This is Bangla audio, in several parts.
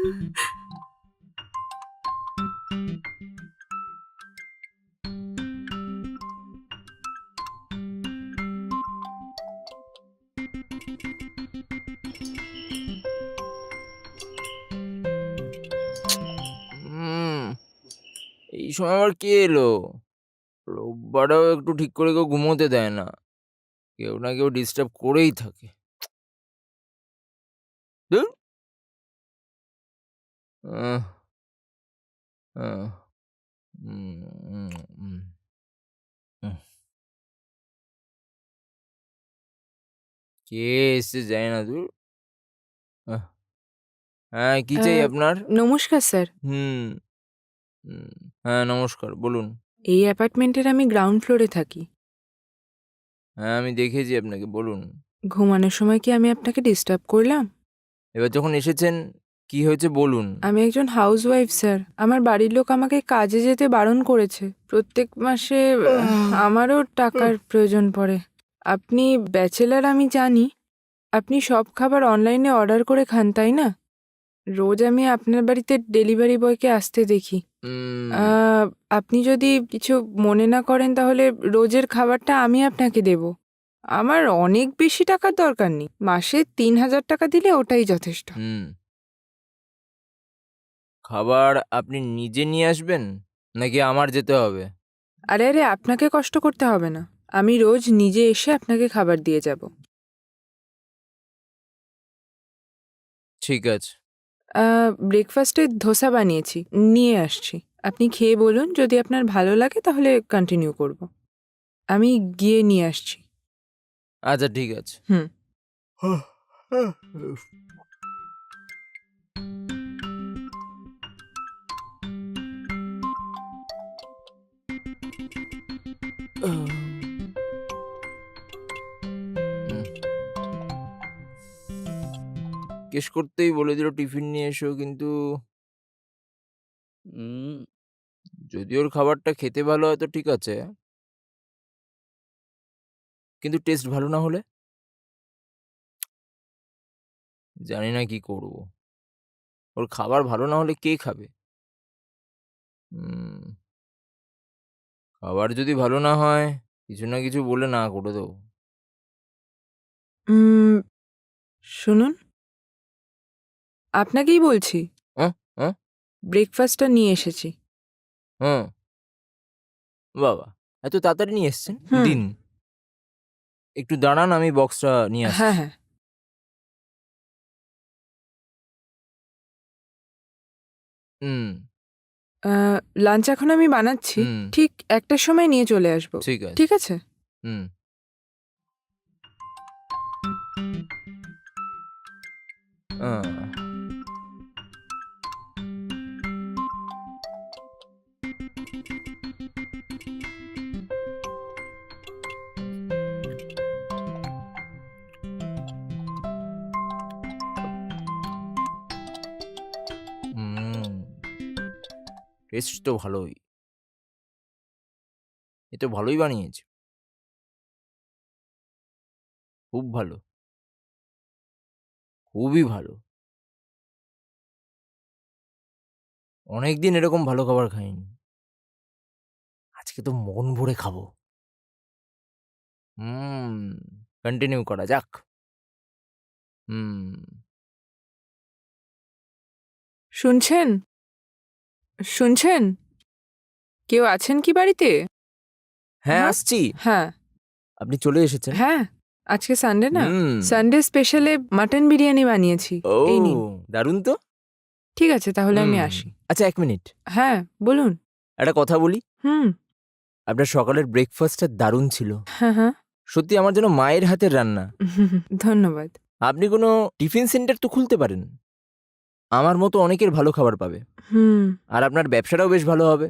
উম, এই সময় আবার কে এলো? রোববারেও একটু ঠিক করে কেউ ঘুমোতে দেয় না। কেউ না কেউ ডিস্টার্ব করেই থাকে। ধুর! আহ, আহ, উম, উম, উম, উম। কে এসছে জানি না, দূর। আহ, হ্যাঁ, কি চাই আপনার? নমস্কার স্যার। হুম, হ্যাঁ, নমস্কার, বলুন। এই অ্যাপার্টমেন্টের আমি গ্রাউন্ড ফ্লোরে থাকি। হ্যাঁ, আমি দেখেছি আপনাকে, বলুন। ঘুমানোর সময় কি আমি আপনাকে ডিস্টার্ব করলাম? এবার যখন এসেছেন, কি হয়েছে বলুন। আমি একজন হাউসওয়াইফ স্যার। আমার বাড়ির লোক আমাকে কাজে যেতে বারণ করেছে। প্রত্যেক মাসে আমারও টাকার প্রয়োজন পড়ে। আপনি ব্যাচেলার আমি জানি। আপনি সব খাবার অনলাইনে অর্ডার করে খান, তাই না? রোজ আমি আপনার বাড়িতে ডেলিভারি বয়কে আসতে দেখি। উম, আহ, আপনি যদি কিছু মনে না করেন তাহলে রোজের খাবারটা আমি আপনাকে দেব। আমার অনেক বেশি টাকার দরকার নেই। মাসে ৩,০০০ টাকা দিলে ওটাই যথেষ্ট। হুম। খাবার আপনি নিজে নিয়ে আসবেন নাকি আমার যেতে হবে? আরে আরে, আপনাকে কষ্ট করতে হবে না। আমি রোজ নিজে এসে আপনাকে খাবার দিয়ে যাব। ঠিক আছে। ব্রেকফাস্টে ধোসা বানিয়েছি, নিয়ে আসছি। আপনি খেয়ে বলুন, যদি আপনার ভালো লাগে তাহলে কন্টিনিউ করব। আমি গিয়ে নিয়ে আসছি। আচ্ছা, ঠিক আছে। হুম। জিজ্ঞেস করতেই বলে দিল টিফিন নিয়ে এসো, কিন্তু যদি ওর খাবারটা খেতে ভালো হয় তো ঠিক আছে, কিন্তু টেস্ট ভালো না হলে জানি না কি করব। ওর খাবার ভালো না হলে কে খাবে? উম, খাবার যদি ভালো না হয়, কিছু না কিছু বলে না করে দেবো। উম, শুনুন, আপনাকেই বলছি। হ্যাঁ, হ্যাঁ, ব্রেকফাস্টটা নিয়ে এসেছি। হ্যাঁ। বাবা, এত তাড়াতাড়ি নিয়ে এসছেন? হুম। দিন, একটু দাঁড়ান, আমি বক্সটা নিয়ে হ্যাঁ আসছি। হ্যাঁ। হুম, লাঞ্চ এখন আমি বানাচ্ছি। হুম, ঠিক ১টার সময় নিয়ে চলে আসব। ঠিক আছে। ঠিক আছে? হুম। আহ, হুম, টেস্ট তো ভালোই। এ তো ভালোই বানিয়েছে। খুব ভালো, খুবই ভালো। অনেকদিন এরকম ভালো খাবার খাইনি। আজকে তো মন ভরে খাবো। হুম, কন্টিনিউ করা যাক। হুম। শুনছেন? শুনছেন? কেউ আছেন কি বাড়িতে? হ্যাঁ, হ্যাঁ? আসছি। হ্যাঁ, আপনি চলে এসেছেন? হ্যাঁ। আজকে সানডে না? হুম। সানডে স্পেশালে মাটন বিরিয়ানি বানিয়েছি। ও! এই নিন। দারুণ তো। ঠিক আছে, তাহলে আমি হুম। আসি। আচ্ছা, ১ মিনিট। হ্যাঁ, বলুন। একটা কথা বলি? হুম। আপনার সকালের ব্রেকফাস্টটা দারুণ ছিল। হ্যাঁ, হ্যাঁ। সত্যি আমার যেন মায়ের হাতের রান্না। ধন্যবাদ। আপনি কোনো টিফিন সেন্টার তো খুলতে পারেন। আমার মতো অনেকের ভালো খাবার পাবে। হুম। আর আপনার ব্যবসাটাও বেশ ভালো হবে।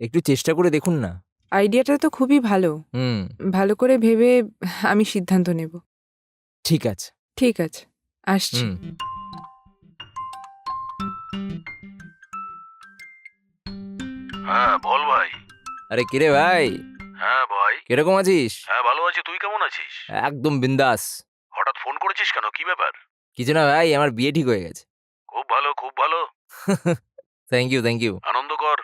একটু চেষ্টা করে দেখুন না। আইডিয়াটা তো খুবই ভালো। হুম, ভালো করে ভেবে আমি সিদ্ধান্ত নেব। ঠিক আছে। ঠিক আছে, আসছি। হুম। হ্যাঁ বল ভাই। আরে কিরে ভাই, হ্যাঁ ভাই। কিরকম আছিস? হ্যাঁ ভালো আছি, তুই কেমন আছিস? একদম বিন্দাস। হঠাৎ ফোন করেছিস কেন, কি ব্যাপার? কিছু না ভাই, আমার বিয়ে ঠিক হয়ে গেছে। খুব ভালো, খুব ভালো। Thank you, thank you. আনন্দ কর।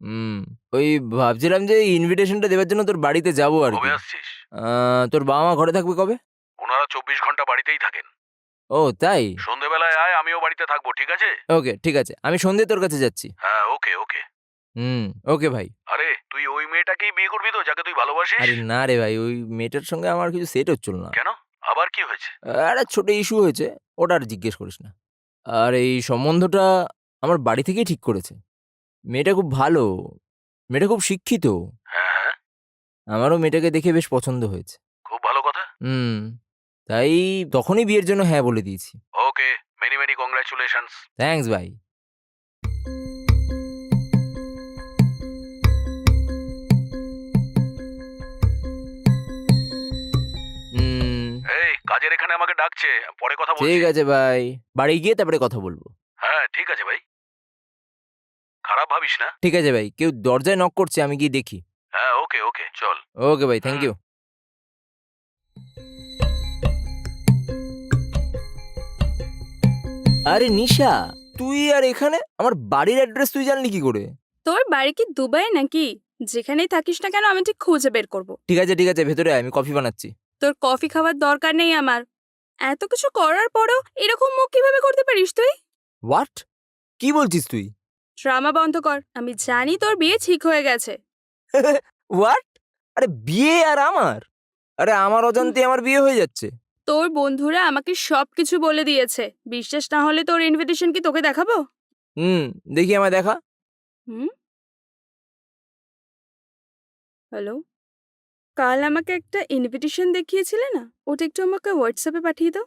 হুম, ওই ভাবছিলাম যে ইনভিটেশনটা দেওয়ার জন্য তোর বাড়িতে যাবো আর কবে কি। আসছিস? তোর বাবা মা ঘরে থাকবে কবে? ওনারা 24 ঘন্টা বাড়িতেই থাকেন। ও তাই? সন্ধেবেলায় আয়, আমিও বাড়িতে থাকবো, ঠিক আছে? ওকে, ঠিক আছে। আমি সন্ধ্যে তোর কাছে যাচ্ছি। হ্যাঁ, ওকে ওকে। হুম, ওকে ভাই। আরে তুই ওই মেয়েটাকেই বিয়ে করবি তো, যাকে তুই ভালোবাসিস? আরে না রে ভাই, ওই মেয়েটার সঙ্গে আমার কিছু সেট হচ্ছিল না। কেন? আবার কি হয়েছে? একটা ছোট ইস্যু হয়েছে, ওটা আর জিজ্ঞেস করিস না। আর এই সম্বন্ধটা আমার বাড়ি থেকেই ঠিক করেছে। মেয়েটা খুব ভালো, মেয়েটা খুব শিক্ষিত। হ্যাঁ হ্যাঁ, আমারও মেয়েটাকে দেখে বেশ পছন্দ হয়েছে। খুব ভালো কথা। হুম, তাই তখনই বিয়ের জন্য হ্যাঁ বলে দিয়েছি। ওকে, মেনি মেনি কংগ্রাচুলেশনস। থ্যাঙ্কস ভাই। হুম, এই কাজের এখানে আমাকে ডাকছে, পরে কথা বলছি। ঠিক আছে ভাই, বাড়ি গিয়ে তারপরে কথা বলবো। হ্যাঁ ঠিক আছে ভাই, খারাপ ভাবিস না। ঠিক আছে ভাই, কেউ দরজায় নক করছে, আমি গিয়ে দেখি। হ্যাঁ ওকে ওকে, চল। ওকে ভাই, থ্যাংক ইউ। আরে নিশা, তুই আর এখানে? আমার বাড়ির অ্যাড্রেস তুই জানলি কি করে? তোর বাড়ি কি দুবাই নাকি? যেখানেই থাকিস না কেন আমি ঠিক খুঁজে বের করব। ঠিক আছে ঠিক আছে, ভেতরে আয়, আমি কফি বানাচ্ছি। তোর কফি খাওয়ার দরকার নেই আমার। এত কিছু করার পরেও এরকম মুখ কিভাবে করতে পারিস তুই? হোয়াট? কি বলছিস তুই? ড্রামা বন্ধ কর। আমি জানি তোর বিয়ে ঠিক হয়ে গেছে। হোয়াট? আরে বিয়ে আর আমার? আরে আমার অজান্তে আমার বিয়ে হয়ে যাচ্ছে। তোর বন্ধুরা আমাকে সবকিছু বলে দিয়েছে। বিশ্বাস না হলে তোর ইনভিটেশন কি তোকে দেখাবো? হুম, দেখি আমায় দেখা। হুম, হ্যালো, কাল আমাকে একটা ইনভিটেশন দেখিয়েছিলে না, ওটা একটু আমাকে হোয়াটসঅ্যাপে পাঠিয়ে দাও।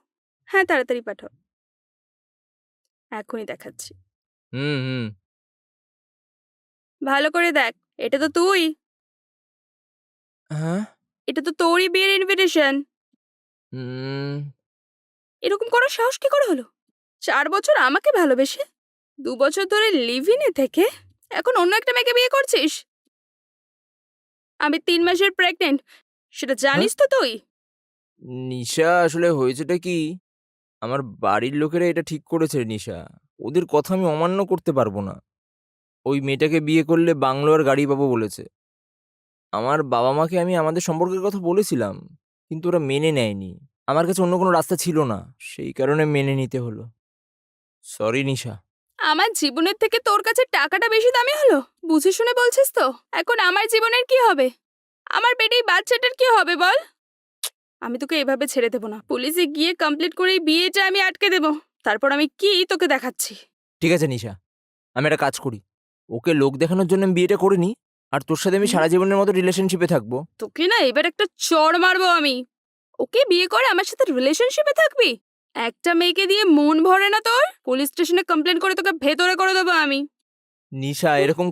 হ্যাঁ তাড়াতাড়ি পাঠাও, এখনই দেখাচ্ছি। হুম হুম। ভালো করে দেখ, এটা তো তুই। হ্যাঁ। এটা তো তোরই বিয়ের ইনভিটেশন। হুম। এরকম করার সাহস কি করে হলো? 4 বছর আমাকে ভালোবেসে 2 বছর ধরে লিভ ইনে থেকে এখন অন্য একটা মেয়েকে বিয়ে করছিস? আমি 3 মাসের প্রেগনেন্ট, সেটা জানিস তো তুই? নিশা, আসলে হয়েছেটা কি, আমার বাড়ির লোকেরা এটা ঠিক করেছে নিশা। ওদের কথা আমি অমান্য করতে পারবো না। ওই মেয়েটাকে বিয়ে করলে বাংলো আর গাড়ি পাবো বলেছে। আমার বাবা মাকে আমি আমাদের সম্পর্কের কথা বলেছিলাম, কিন্তু ওরা মেনে নেয়নি। আমার কাছে অন্য কোনো রাস্তা ছিল না, সেই কারণে মেনে নিতে হলো। সরি নিশা। আমার জীবনের থেকে তোর কাছে টাকাটা বেশি দামি হলো? বুঝে শুনে বলছিস তো? এখন আমার জীবনের কি হবে? আমার পেটে এই বাচ্চাটার কি হবে বল? আমি তোকে এভাবে ছেড়ে দেব না। পুলিশে গিয়ে কমপ্লিট করে এই বিয়েটা আমি আটকে দেব। তারপর আমি কি তোকে দেখাচ্ছি। ঠিক আছে নিশা, আমি একটা কাজ করি, ওকে লোক দেখানোর জন্য আমি বিয়েটা করে নিই, আর তোর সাথে আমি সারা জীবনের মতো রিলেশনশিপে থাকবো। তোকে না এবার একটা চড় মারবো আমি। ওকে বিয়ে করে আমার সাথে রিলেশনশিপে থাকবি? একটা মেয়েকে দিয়ে মন ভরে না তোর? পুলিশ স্টেশনে কমপ্লেন করে তোকে ভেতরে করে দেবো আমি। নিশা, এরকম